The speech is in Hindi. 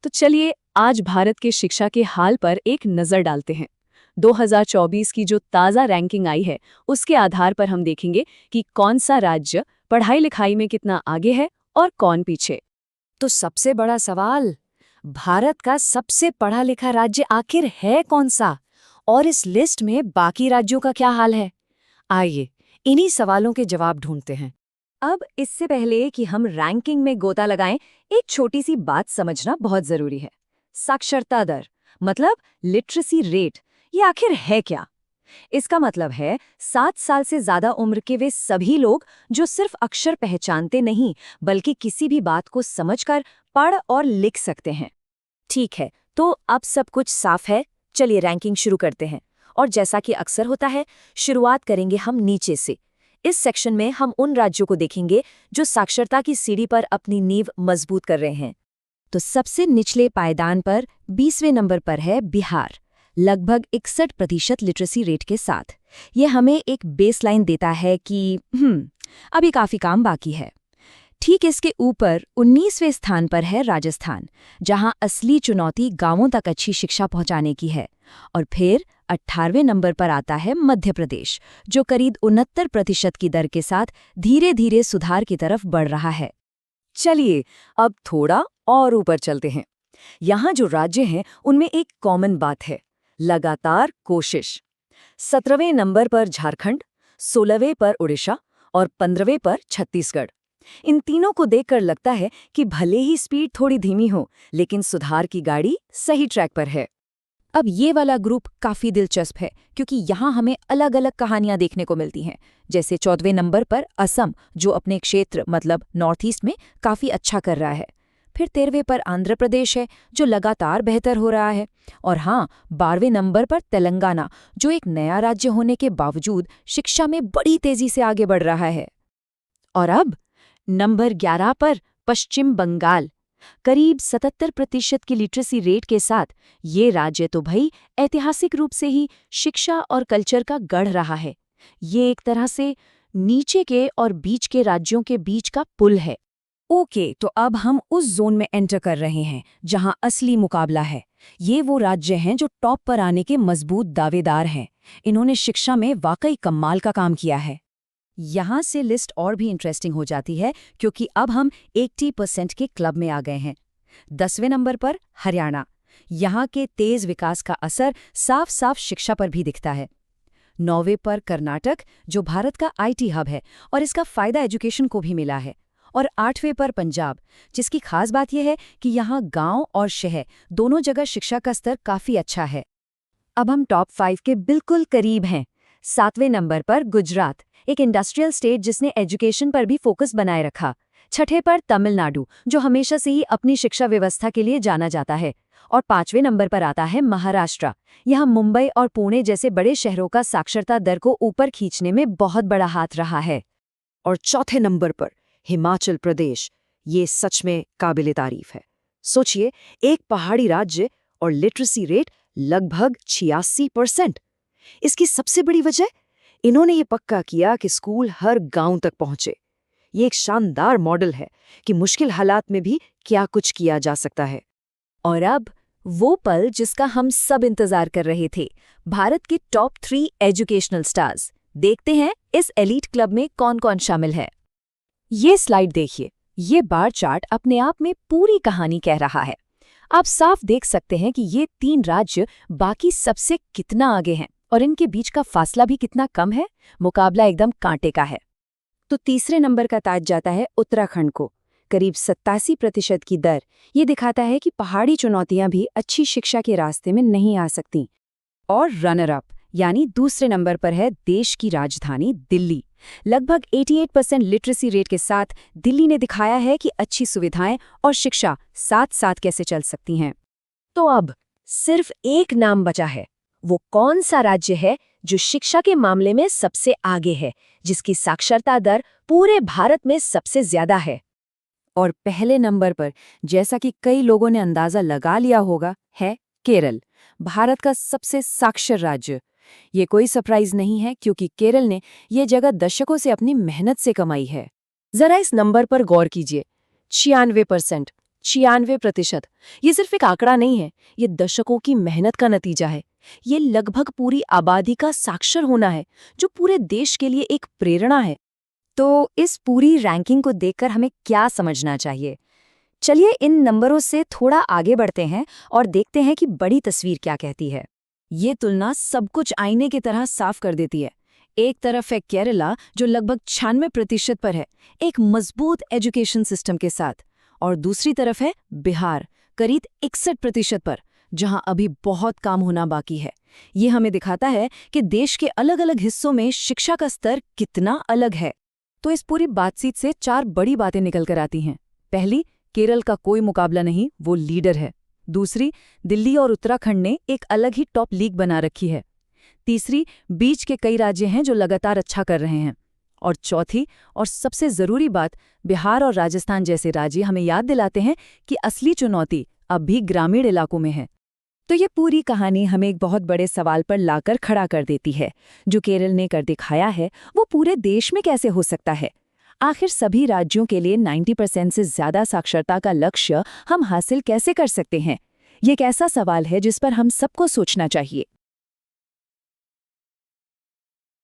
तो चलिए आज भारत के शिक्षा के हाल पर एक नज़र डालते हैं। 2024 की जो ताज़ा रैंकिंग आई है, उसके आधार पर हम देखेंगे कि कौन सा राज्य पढ़ाई लिखाई में कितना आगे है और कौन पीछे। तो सबसे बड़ा सवाल, भारत का सबसे पढ़ा लिखा राज्य आखिर है कौन सा? और इस लिस्ट में बाकी राज्यों का क्या हाल है? आइए इन्हीं सवालों के जवाब ढूंढते हैं। अब इससे पहले कि हम रैंकिंग में गोता लगाएं, एक छोटी सी बात समझना बहुत जरूरी है। साक्षरता दर मतलब लिटरेसी रेट, ये आखिर है क्या? इसका मतलब है 7 साल से ज्यादा उम्र के वे सभी लोग जो सिर्फ अक्षर पहचानते नहीं बल्कि किसी भी बात को समझकर पढ़ और लिख सकते हैं। ठीक है, तो अब सब कुछ साफ है। चलिए रैंकिंग शुरू करते हैं। और जैसा कि अक्सर होता है, शुरुआत करेंगे हम नीचे से। इस सेक्शन में हम उन राज्यों को देखेंगे जो साक्षरता की सीढ़ी पर अपनी नींव मजबूत कर रहे हैं। तो सबसे निचले पायदान पर 20वें नंबर पर है बिहार, लगभग 61% लिटरेसी रेट के साथ। ये हमें एक बेसलाइन देता है कि अभी काफी काम बाकी है। ठीक इसके ऊपर 19वें स्थान पर है राजस्थान, जहां असली चुनौती गांवों तक अच्छी शिक्षा पहुंचाने की है। और फिर 18वें नंबर पर आता है मध्य प्रदेश, जो करीब 69% की दर के साथ धीरे धीरे सुधार की तरफ बढ़ रहा है। चलिए अब थोड़ा और ऊपर चलते हैं। यहाँ जो राज्य हैं उनमें एक कॉमन बात है, लगातार कोशिश। 17वें नंबर पर झारखंड, 16वें पर उड़ीसा और 15वें पर छत्तीसगढ़। इन तीनों को देखकर लगता है कि भले ही स्पीड थोड़ी धीमी हो, लेकिन सुधार की गाड़ी सही ट्रैक पर है। अब ये वाला ग्रुप काफी दिलचस्प है, क्योंकि यहाँ हमें अलग अलग कहानियां देखने को मिलती हैं। जैसे 14वें नंबर पर असम, जो अपने क्षेत्र मतलब नॉर्थ ईस्ट में काफी अच्छा कर रहा है। फिर 13वें पर आंध्र प्रदेश है, जो लगातार बेहतर हो रहा है। और हाँ, 12वें नंबर पर तेलंगाना, जो एक नया राज्य होने के बावजूद शिक्षा में बड़ी तेजी से आगे बढ़ रहा है। और अब नंबर 11 पर पश्चिम बंगाल, करीब 77% की लिटरेसी रेट के साथ। ये राज्य तो भाई ऐतिहासिक रूप से ही शिक्षा और कल्चर का गढ़ रहा है। ये एक तरह से नीचे के और बीच के राज्यों के बीच का पुल है। ओके, तो अब हम उस जोन में एंटर कर रहे हैं जहां असली मुकाबला है। ये वो राज्य हैं जो टॉप पर आने के मजबूत दावेदार हैं। इन्होंने शिक्षा में वाकई कमाल का काम किया है। यहाँ से लिस्ट और भी इंटरेस्टिंग हो जाती है, क्योंकि अब हम 80% के क्लब में आ गए हैं। 10वें नंबर पर हरियाणा। यहाँ के तेज विकास का असर साफ साफ शिक्षा पर भी दिखता है। 9वें पर कर्नाटक, जो भारत का IT हब है और इसका फायदा एजुकेशन को भी मिला है। और 8वें पर पंजाब, जिसकी खास बात यह है कि यहाँ गांव और शहर दोनों जगह शिक्षा का स्तर काफी अच्छा है। अब हम टॉप 5 के बिल्कुल करीब हैं। 7वें नंबर पर गुजरात, एक इंडस्ट्रियल स्टेट जिसने एजुकेशन पर भी फोकस बनाए रखा। 6ठे पर तमिलनाडु, जो हमेशा से ही अपनी शिक्षा व्यवस्था के लिए जाना जाता है। और 5वें नंबर पर आता है महाराष्ट्र। यहाँ मुंबई और पुणे जैसे बड़े शहरों का साक्षरता दर को ऊपर खींचने में बहुत बड़ा हाथ रहा है। और चौथे नंबर पर हिमाचल प्रदेश, ये सच में काबिले तारीफ है। सोचिए, एक पहाड़ी राज्य और लिटरेसी रेट लगभग 86%। इसकी सबसे बड़ी वजह, इन्होंने ये पक्का किया कि स्कूल हर गांव तक पहुंचे। ये एक शानदार मॉडल है कि मुश्किल हालात में भी क्या कुछ किया जा सकता है। और अब वो पल जिसका हम सब इंतजार कर रहे थे, भारत के टॉप 3 एजुकेशनल स्टार्स। देखते हैं इस एलीट क्लब में कौन कौन शामिल है। ये स्लाइड देखिए, ये बार चार्ट अपने आप में पूरी कहानी कह रहा है। आप साफ देख सकते हैं कि ये 3 राज्य बाकी सबसे कितना आगे हैं और इनके बीच का फासला भी कितना कम है। मुकाबला एकदम कांटे का है। तो तीसरे नंबर का ताज जाता है उत्तराखंड को, करीब 87% की दर। ये दिखाता है कि पहाड़ी चुनौतियां भी अच्छी शिक्षा के रास्ते में नहीं आ सकती। और रनर अप यानी दूसरे नंबर पर है देश की राजधानी दिल्ली। लगभग 88% लिटरेसी रेट के साथ दिल्ली ने दिखाया है कि अच्छी सुविधाएं और शिक्षा साथ साथ कैसे चल सकती हैं। तो अब सिर्फ एक नाम बचा है। वो कौन सा राज्य है जो शिक्षा के मामले में सबसे आगे है, जिसकी साक्षरता दर पूरे भारत में सबसे ज्यादा है? और पहले नंबर पर, जैसा कि कई लोगों ने अंदाजा लगा लिया होगा, है केरल, भारत का सबसे साक्षर राज्य। ये कोई सरप्राइज नहीं है, क्योंकि केरल ने ये जगह दशकों से अपनी मेहनत से कमाई है। जरा इस नंबर पर गौर कीजिए, 96%। 96%। ये सिर्फ एक आंकड़ा नहीं है, ये दशकों की मेहनत का नतीजा है। ये लगभग पूरी आबादी का साक्षर होना है, जो पूरे देश के लिए एक प्रेरणा है। तो इस पूरी रैंकिंग को देखकर हमें क्या समझना चाहिए? चलिए इन नंबरों से थोड़ा आगे बढ़ते हैं और देखते हैं कि बड़ी तस्वीर क्या कहती है। ये तुलना सब कुछ आईने की तरह साफ कर देती है। एक तरफ है केरला, जो लगभग 96% पर है, एक मजबूत एजुकेशन सिस्टम के साथ, और दूसरी तरफ है बिहार, करीब 61% पर, जहां अभी बहुत काम होना बाकी है। ये हमें दिखाता है कि देश के अलग-अलग हिस्सों में शिक्षा का स्तर कितना अलग है। तो इस पूरी बातचीत से 4 बड़ी बातें निकल कर आती हैं। पहली, केरल का कोई मुकाबला नहीं, वो लीडर है। दूसरी, दिल्ली और उत्तराखंड ने एक अलग ही टॉप लीग बना रखी है। तीसरी, बीच के कई राज्य हैं जो लगातार अच्छा कर रहे हैं। और चौथी और सबसे ज़रूरी बात, बिहार और राजस्थान जैसे राज्य हमें याद दिलाते हैं कि असली चुनौती अब भी ग्रामीण इलाकों में है। तो ये पूरी कहानी हमें एक बहुत बड़े सवाल पर लाकर खड़ा कर देती है। जो केरल ने कर दिखाया है, वो पूरे देश में कैसे हो सकता है? आखिर सभी राज्यों के लिए 90% से ज़्यादा साक्षरता का लक्ष्य हम हासिल कैसे कर सकते हैं? ये एक ऐसा सवाल है जिस पर हम सबको सोचना चाहिए।